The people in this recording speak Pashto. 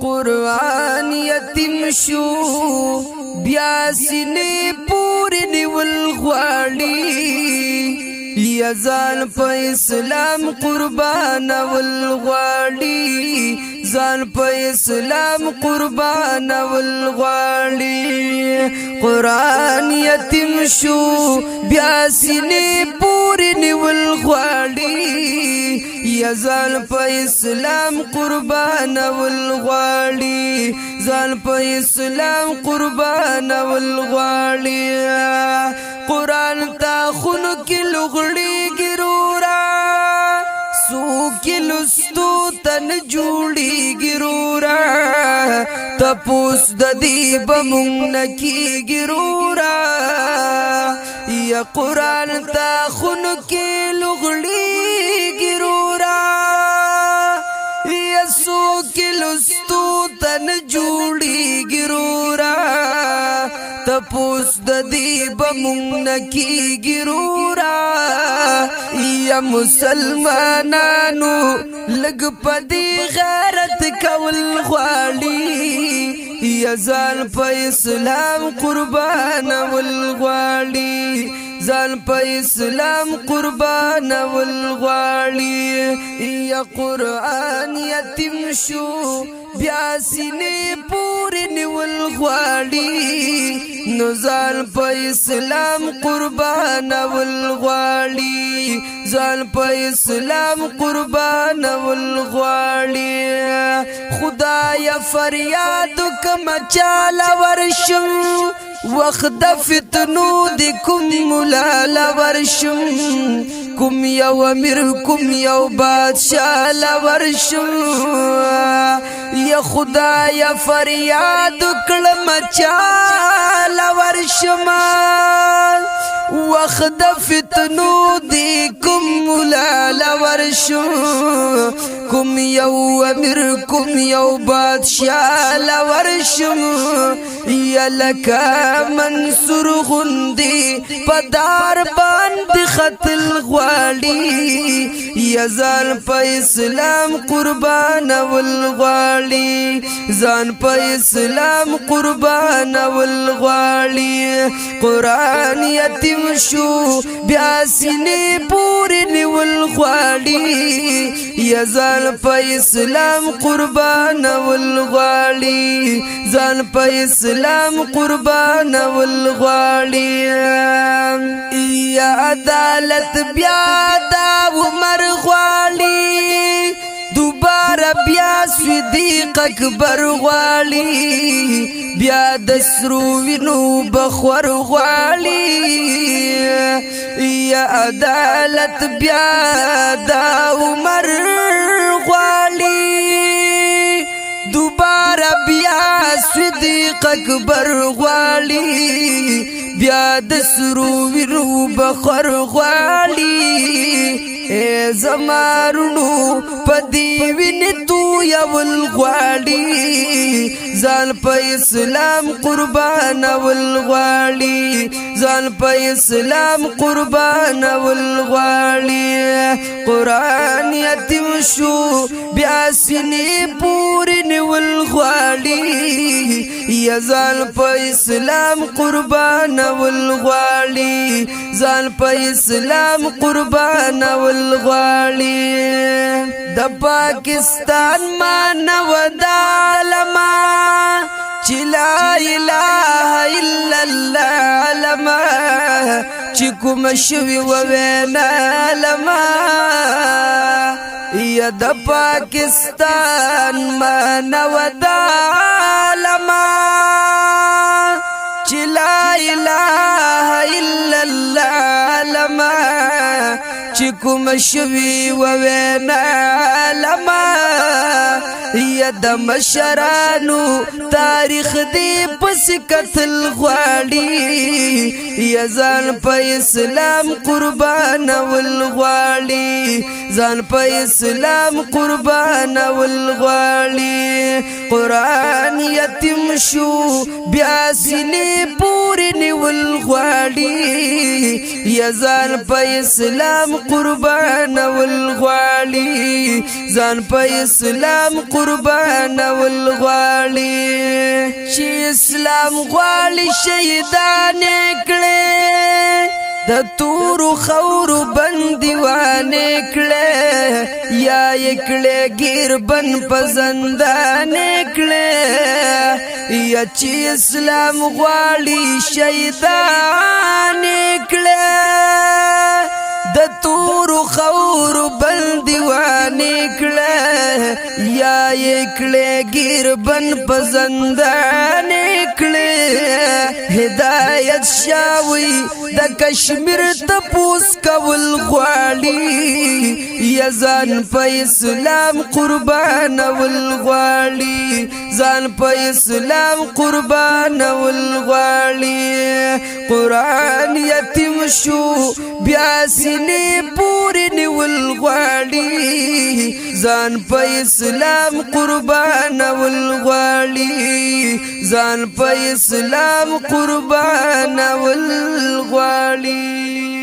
قرآن یتیم شو بیا سینې پورې نیول غواړي یا ځان په اسلام قربانول غواړي ځان په اسلام قربانول غواړي قرآن یتیم شو بیا سینې پورې نیول غواړي یا ځان په اسلام قربانول غواړي ځان په اسلام قربانول غواړي قرآن تا خونو کې لغړي ګرورا سوک لستو تن جوړي ګرورا تپوس د دې بمون کی ګرورا یا قرآن تا خونو کې لغړي ګرورا یا سوک لستو تن جوړي ګرورا تپوس د دې بمون کی ګرورا یا مسلمانانو لګ پدې غیرت کول غواړي یا ځان په اسلام قربانول غواړي ځان په اسلام قربانول غواړي یا قرآن یتیم شو بیا سینې پورې نیول غواړي نو ځان په اسلام قربانول غواړي ځان په اسلام قربانول غواړي خدایا فریاد کوم چاله ورشم وخت د فتنو د کوم مولا ورشم کوم یو امیر کوم یو بادشاہ لورشم یا خدایا فریاد کړم چال ورشم وخت د فتنو دی کوم مولا لورشم کوم یو امیر کوم یو بادشاہ لورشم یا لکا منصور غندی پدار باندې خطل غواړي یا ځان په اسلام قربانول غواړي ځان په اسلام قربانول غواړي قرآن یتیم شو بیا سینې پورې نیول غواړي یا ځان په اسلام قربانول غواړي ځان په اسلام قربانول غواړي یا عدالت بیا دا عمر غواړي دوباره بیا صدیق اکبر غواړي بیا د سرو وینو بخور غواړي یا عدالت بیا دا عمر غواړي دوباره بیا صدیق اکبر غواړي بیا د سرو وینو بخور غواړي زمارونو پدی ویني تو یول غواړي ځان په اسلام قربانول غواړي ځان په اسلام قربانول غواړي قرآن یتیم شو بیا سینې پورې نیول غواړي یا ځان په اسلام قربانول غواړي ځان په اسلام قربانول غواړي د پاکستان مانو دالما چې لا اله الا الله علما چې کوم شوي وینا لما یا د پاکستان مانو دالما چې لا اله الا الله علما چې کوم شوي وینا لما یا د مشرانو تاریخ دی پس قتل غواړي یا ځان په اسلام قربانول غواړي ځان په اسلام قربانول غواړي قرآن یتیم شو بیا سینې پورې نیول غواړي یا ځان په اسلام قربانول غواړي ځان په اسلام قربانول غواړي چې اسلام غواړي شهیدان کړي د تورو خورو بندیوانې کړي یا یې کړي ګیربن په زندانې کړي یا چې اسلام غواړي شهیدانې کړي د تورو خورو بندیوانې کړي یا یې کړي ګیربن په زندانې کړي هدایت شاوي د کشمیر تپوس کول غواړي یا ځان په اسلام قربانول غواړي ځان په اسلام قربانول غواړي قرآن یتیم شو بیا سینې پورې نیول غواړي ځان په اسلام قربانول غواړي ځان په اسلام قربانول غواړي